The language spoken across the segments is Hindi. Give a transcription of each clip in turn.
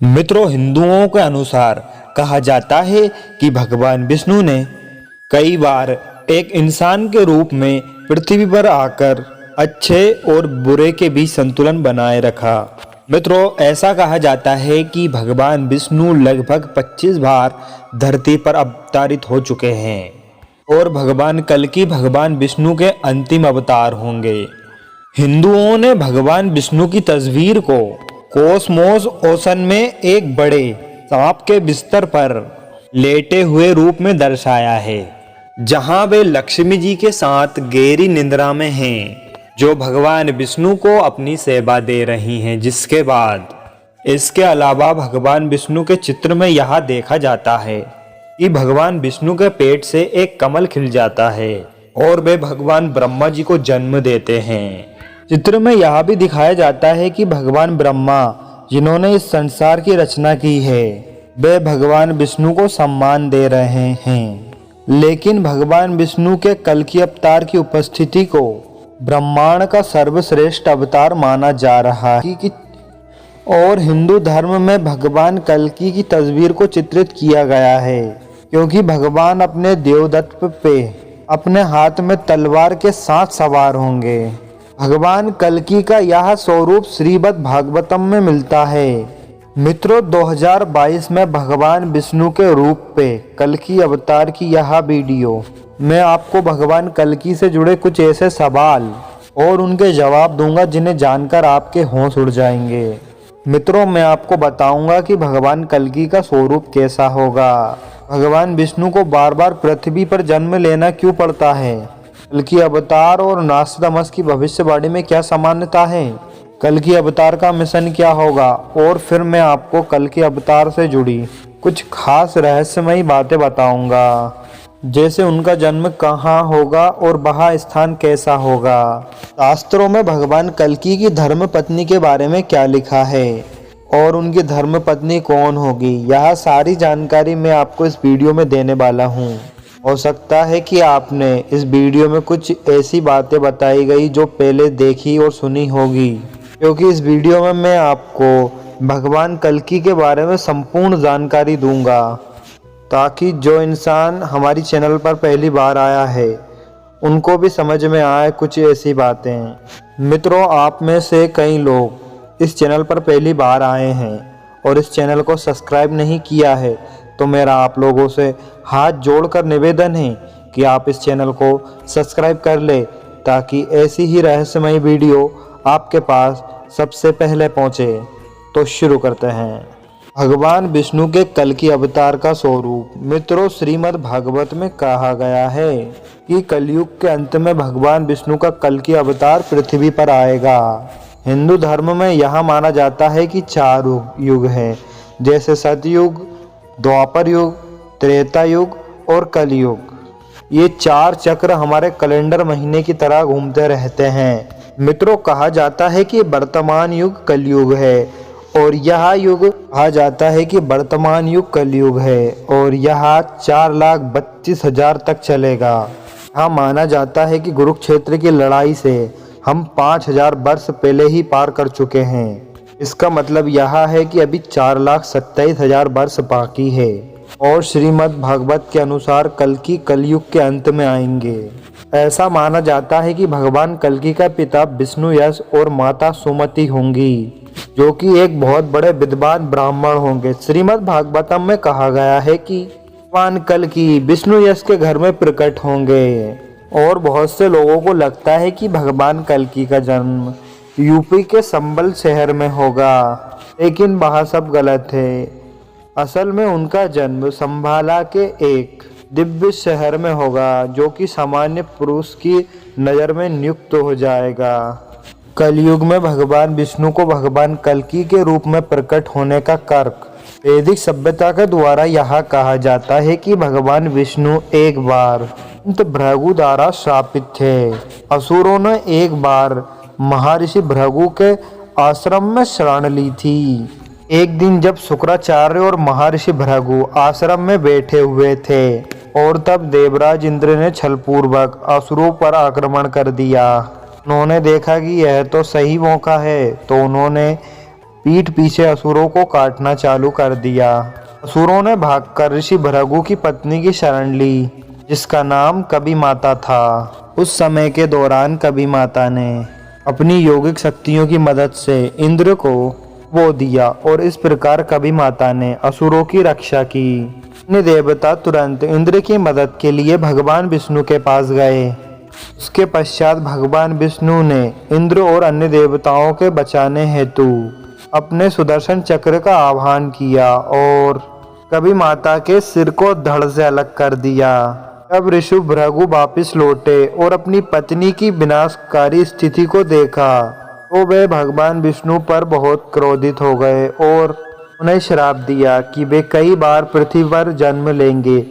मित्रों, हिंदुओं के अनुसार कहा जाता है कि भगवान विष्णु ने कई बार एक इंसान के रूप में पृथ्वी पर आकर अच्छे और बुरे के बीच संतुलन बनाए रखा। मित्रों, ऐसा कहा जाता है कि भगवान विष्णु लगभग 25 बार धरती पर अवतरित हो चुके हैं और भगवान कल्कि भगवान विष्णु के अंतिम अवतार होंगे। हिंदुओं ने भगवान विष्णु की तस्वीर को कोसमोस ओशन में एक बड़े सांप के बिस्तर पर लेटे हुए रूप में दर्शाया है, जहां वे लक्ष्मी जी के साथ गहरी निद्रा में हैं, जो भगवान विष्णु को अपनी सेवा दे रही हैं। जिसके बाद इसके अलावा भगवान विष्णु के चित्र में यह देखा जाता है कि भगवान विष्णु के पेट से एक कमल खिल जाता है और वे भगवान ब्रह्मा जी को जन्म देते हैं। चित्र में यह भी दिखाया जाता है कि भगवान ब्रह्मा, जिन्होंने इस संसार की रचना की है, वे भगवान विष्णु को सम्मान दे रहे हैं। लेकिन भगवान विष्णु के कल्कि अवतार की उपस्थिति को ब्रह्मांड का सर्वश्रेष्ठ अवतार माना जा रहा है और हिंदू धर्म में भगवान कल्कि की तस्वीर को चित्रित किया गया है, क्योंकि भगवान अपने देवदत्त पे अपने हाथ में तलवार के साथ सवार होंगे। भगवान कल्कि का यह स्वरूप श्रीमद् भागवतम में मिलता है। मित्रों, 2022 में भगवान विष्णु के रूप पे कल्कि अवतार की यह वीडियो मैं आपको भगवान कल्कि से जुड़े कुछ ऐसे सवाल और उनके जवाब दूंगा जिन्हें जानकर आपके होश उड़ जाएंगे। मित्रों, मैं आपको बताऊंगा कि भगवान कल्कि का स्वरूप कैसा होगा, भगवान विष्णु को बार बार पृथ्वी पर जन्म लेना क्यों पड़ता है, कल्कि अवतार और नास्तामस की भविष्यवाणी में क्या समानता है, कल्कि अवतार का मिशन क्या होगा, और फिर मैं आपको कल्कि अवतार से जुड़ी कुछ खास रहस्यमयी बातें बताऊंगा, जैसे उनका जन्म कहाँ होगा और वह स्थान कैसा होगा। शास्त्रों में भगवान कल्कि की धर्म पत्नी के बारे में क्या लिखा है और उनकी धर्म पत्नी कौन होगी, यह सारी जानकारी मैं आपको इस वीडियो में देने वाला हूँ। हो सकता है कि आपने इस वीडियो में कुछ ऐसी बातें बताई गई जो पहले देखी और सुनी होगी, क्योंकि इस वीडियो में मैं आपको भगवान कल्कि के बारे में संपूर्ण जानकारी दूंगा, ताकि जो इंसान हमारी चैनल पर पहली बार आया है उनको भी समझ में आए कुछ ऐसी बातें। मित्रों, आप में से कई लोग इस चैनल पर पहली बार आए हैं और इस चैनल को सब्सक्राइब नहीं किया है, तो मेरा आप लोगों से हाथ जोड़कर निवेदन है कि आप इस चैनल को सब्सक्राइब कर ले, ताकि ऐसी ही रहस्यमयी वीडियो आपके पास सबसे पहले पहुंचे। तो शुरू करते हैं। भगवान विष्णु के कल्कि अवतार का स्वरूप। मित्रों, श्रीमद् भागवत में कहा गया है कि कलयुग के अंत में भगवान विष्णु का कल्कि अवतार पृथ्वी पर आएगा। हिंदू धर्म में यह माना जाता है कि 4 युग हैं, जैसे सतयुग, द्वापर युग, त्रेता युग और कलयुग। ये 4 चक्र हमारे कैलेंडर महीने की तरह घूमते रहते हैं। मित्रों, कहा जाता है कि वर्तमान युग कलयुग है और यह युग कहा जाता है कि वर्तमान युग कलयुग है और यह 4,32,000 तक चलेगा। यहाँ माना जाता है कि कुरुक्षेत्र की लड़ाई से हम 5,000 वर्ष पहले ही पार कर चुके हैं। इसका मतलब यह है कि अभी 4,27,000 वर्ष बाकी है और श्रीमद् भागवत के अनुसार कल्कि कलयुग के अंत में आएंगे। ऐसा माना जाता है कि भगवान कल्कि का पिता विष्णु यश और माता सुमति होंगी, जो कि एक बहुत बड़े विद्वान ब्राह्मण होंगे। श्रीमद् भागवतम में कहा गया है कि भगवान कल्कि विष्णु यश के घर में प्रकट होंगे और बहुत से लोगों को लगता है कि भगवान कल्कि का जन्म यूपी के संबल शहर में होगा, लेकिन वह सब गलत है। असल में उनका जन्म संभाला के एक दिव्य शहर में होगा, जो कि सामान्य पुरुष की नज़र में नियुक्त हो जाएगा। कलयुग में भगवान विष्णु को भगवान कल्कि के रूप में प्रकट होने का तर्क वैदिक सभ्यता के द्वारा यह कहा जाता है कि भगवान विष्णु एक बार भृगु द्वारा श्रापित थे। असुरों ने एक बार महर्षि भृगु के आश्रम में शरण ली थी। एक दिन जब शुक्राचार्य और महर्षि भृगु आश्रम में बैठे हुए थे और तब देवराज इंद्र ने छलपूर्वक असुरों पर आक्रमण कर दिया। उन्होंने देखा कि यह तो सही मौका है, तो उन्होंने पीठ पीछे असुरों को काटना चालू कर दिया। असुरों ने भागकर ऋषि भृगु की पत्नी की शरण ली, जिसका नाम कबी माता था। उस समय के दौरान कबी माता ने अपनी यौगिक शक्तियों की मदद से इंद्र को वो दिया और इस प्रकार कबी माता ने असुरों की रक्षा की। अन्य देवता तुरंत इंद्र की मदद के लिए भगवान विष्णु के पास गए। उसके पश्चात भगवान विष्णु ने इंद्र और अन्य देवताओं के बचाने हेतु अपने सुदर्शन चक्र का आह्वान किया और कबी माता के सिर को धड़ से अलग कर दिया। जब ऋषि भृगु वापिस लौटे और अपनी पत्नी की विनाशकारी स्थिति को देखा तो वे भगवान विष्णु पर बहुत क्रोधित हो गए और उन्हें श्राप दिया कि वे कई बार पृथ्वी पर जन्म लेंगे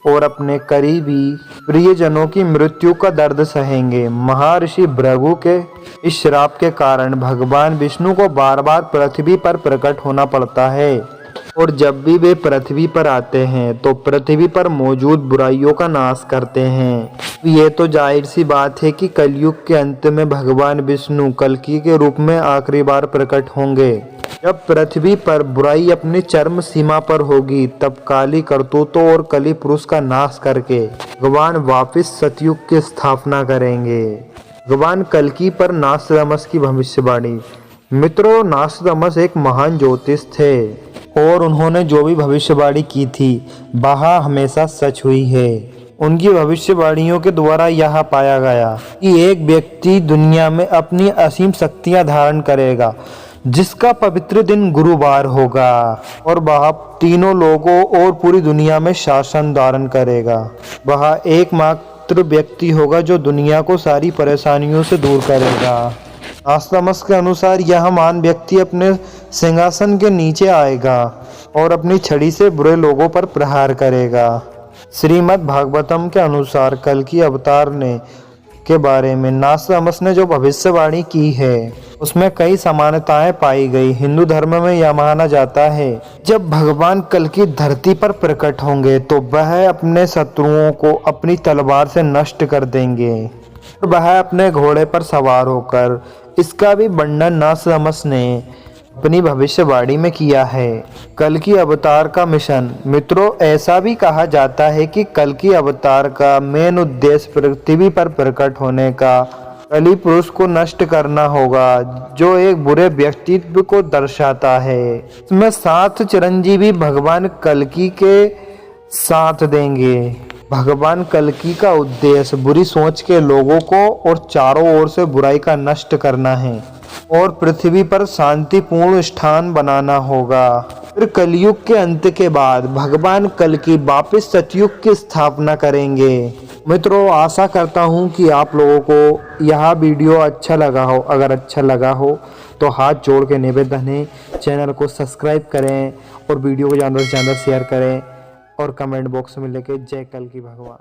और अपने करीबी प्रियजनों की मृत्यु का दर्द सहेंगे। महर्षि भृगु के इस श्राप के कारण भगवान विष्णु को बार बार पृथ्वी पर प्रकट होना पड़ता है और जब भी वे पृथ्वी पर आते हैं तो पृथ्वी पर मौजूद बुराइयों का नाश करते हैं। ये तो जाहिर सी बात है कि कलयुग के अंत में भगवान विष्णु कल्कि के रूप में आखिरी बार प्रकट होंगे। जब पृथ्वी पर बुराई अपनी चरम सीमा पर होगी तब काली करतूतों और कली पुरुष का नाश करके भगवान वापिस सतयुग की स्थापना करेंगे। भगवान कल्कि पर नास्तादमस की भविष्यवाणी। मित्रों, नास्तादमस एक महान ज्योतिष थे और उन्होंने जो भी भविष्यवाणी की थी वह हमेशा सच हुई है। उनकी भविष्यवाणियों के द्वारा यह पाया गया कि एक व्यक्ति दुनिया में अपनी असीम शक्तियां धारण करेगा, जिसका पवित्र दिन गुरुवार होगा और वह तीनों लोगों और पूरी दुनिया में शासन धारण करेगा। वह एकमात्र व्यक्ति होगा जो दुनिया को सारी परेशानियों से दूर करेगा। नास्तादमस के अनुसार यह महान व्यक्ति अपने सिंहासन के नीचे आएगा और अपनी छड़ी से बुरे लोगों पर प्रहार करेगा। श्रीमद् भागवतम के अनुसार कल्कि अवतार ने के बारे में नास्तादमस ने जो भविष्यवाणी की है उसमें कई समानताएं पाई गई। हिंदू धर्म में यह माना जाता है जब भगवान कल्कि धरती पर प्रकट होंगे तो वह अपने शत्रुओं को अपनी तलवार से नष्ट कर देंगे। वह अपने घोड़े पर सवार होकर, इसका भी वर्णन नास्तादमस ने अपनी भविष्यवाणी में किया है। कल्कि अवतार का मिशन। मित्रों, ऐसा भी कहा जाता है कि कल्कि अवतार का मेन उद्देश्य पृथ्वी पर प्रकट होने का कली पुरुष को नष्ट करना होगा, जो एक बुरे व्यक्तित्व को दर्शाता है। इसमें 7 चिरंजीवी भगवान कल्कि के साथ देंगे। भगवान कल्कि का उद्देश्य बुरी सोच के लोगों को और चारों ओर से बुराई का नष्ट करना है और पृथ्वी पर शांतिपूर्ण स्थान बनाना होगा। फिर कलयुग के अंत के बाद भगवान कल्कि वापस सतयुग की स्थापना करेंगे। मित्रों, आशा करता हूँ कि आप लोगों को यह वीडियो अच्छा लगा हो। अगर अच्छा लगा हो तो हाथ जोड़ के निवेदन है, चैनल को सब्सक्राइब करें और वीडियो को ज़्यादा से ज़्यादा शेयर करें और कमेंट बॉक्स में लिखे जय कल्कि भगवान।